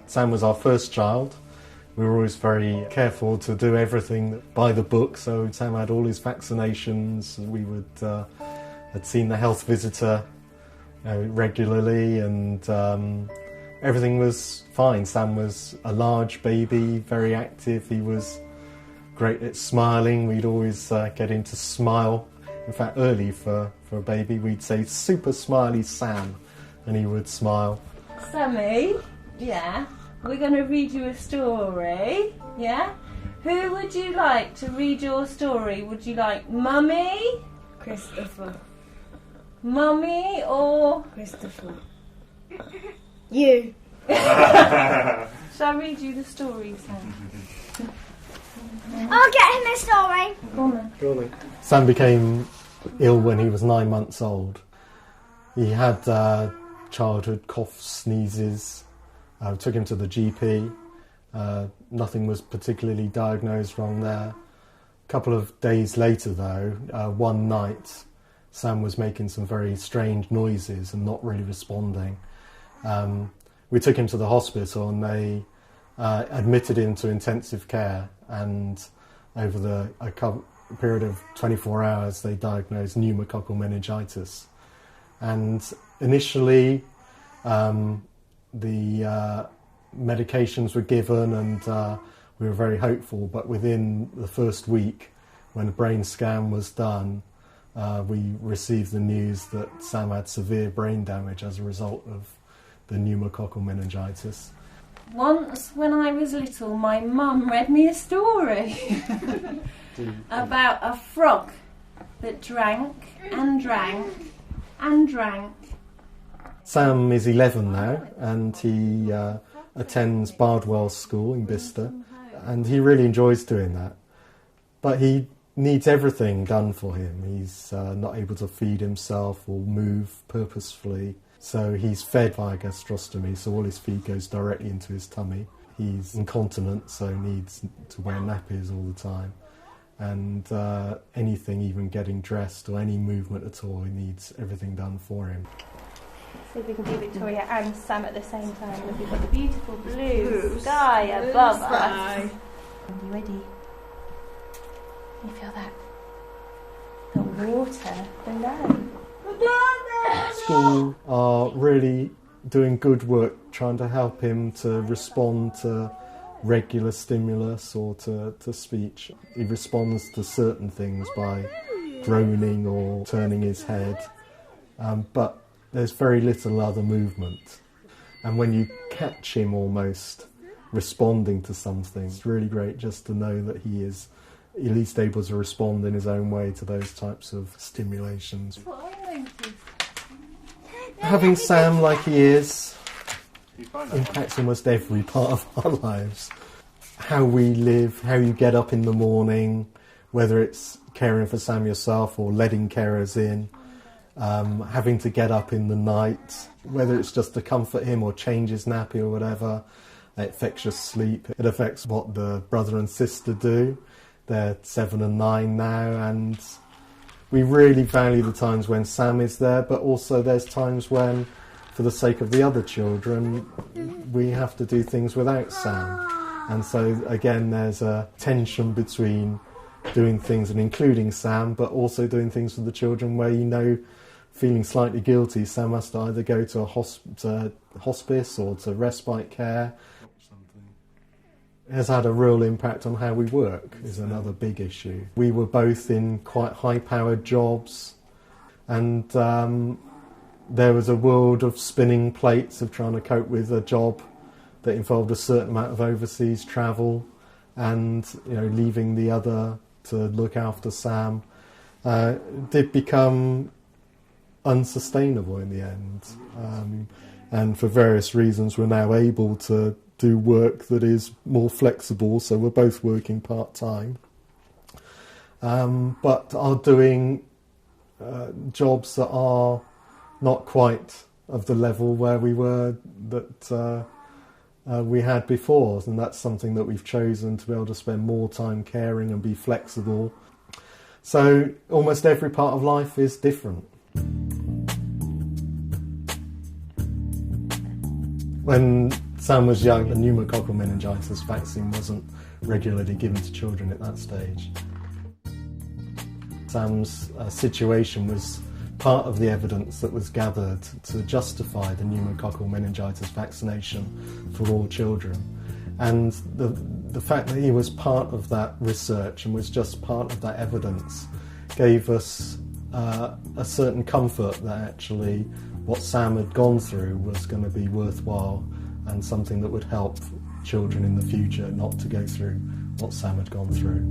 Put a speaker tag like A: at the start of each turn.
A: Sam was our first child. We were always very careful to do everything by the book, so Sam had all his vaccinations. We had seen the health visitor regularly, and everything was fine. Sam was a large baby, very active. He was great at smiling. We'd always get him to smile. In fact, early for a baby, we'd say, "Super smiley Sam," and he would smile.
B: Sammy, yeah, we're going to read you a story, yeah? Who would you like to read your story? Would you like Mummy?
C: Christopher.
B: Mummy or...
C: Christopher. You.
B: Shall I read you the story, Sam?
C: I'll get him a story.
B: Go on then.
A: Sam became ill when he was 9 months old. He had childhood coughs, sneezes. Took him to the GP. Nothing was particularly diagnosed wrong there. A couple of days later, though, one night, Sam was making some very strange noises and not really responding. We took him to the hospital, and they admitted him to intensive care, and over a period of 24 hours they diagnosed pneumococcal meningitis. And initially the medications were given, and we were very hopeful, but within the first week, when a brain scan was done, we received the news that Sam had severe brain damage as a result of the pneumococcal meningitis.
B: Once, when I was little, my mum read me a story about a frog that drank and drank and drank.
A: Sam is 11 now, and he attends Bardwell School in Bicester, and he really enjoys doing that. But he needs everything done for him. He's not able to feed himself or move purposefully, so he's fed via gastrostomy, so all his feed goes directly into his tummy. He's incontinent, so needs to wear nappies all the time. And anything, even getting dressed or any movement at all, he needs everything done for him.
B: See if we can do Victoria and Sam at the same time. Look, we've got the beautiful blue sky above us. Are you ready? Can you feel that? The water below.
A: School are really doing good work trying to help him to respond to regular stimulus or to speech. He responds to certain things by groaning or turning his head, but there's very little other movement. And when you catch him almost responding to something, it's really great just to know that he is at least able to respond in his own way to those types of stimulations. Having Sam like he is impacts almost every part of our lives. How we live, how you get up in the morning, whether it's caring for Sam yourself or letting carers in, having to get up in the night, whether it's just to comfort him or change his nappy or whatever. It affects your sleep. It affects what the brother and sister do. They're 7 and 9 now, and we really value the times when Sam is there, but also there's times when, for the sake of the other children, we have to do things without Sam. And so, again, there's a tension between doing things and including Sam, but also doing things for the children where, feeling slightly guilty, Sam has to either go to a hospice or to respite care. It has had a real impact on how we work, is another big issue. We were both in quite high-powered jobs, and there was a world of spinning plates of trying to cope with a job that involved a certain amount of overseas travel, and leaving the other to look after Sam. Did become unsustainable in the end, and for various reasons we're now able to do work that is more flexible, so we're both working part-time, but are doing jobs that are not quite of the level where we were that we had before, and that's something that we've chosen, to be able to spend more time caring and be flexible. So almost every part of life is different. When Sam was young, the pneumococcal meningitis vaccine wasn't regularly given to children at that stage. Sam's situation was part of the evidence that was gathered to justify the pneumococcal meningitis vaccination for all children. And the fact that he was part of that research and was just part of that evidence gave us a certain comfort that actually what Sam had gone through was going to be worthwhile and something that would help children in the future not to go through what Sam had gone through.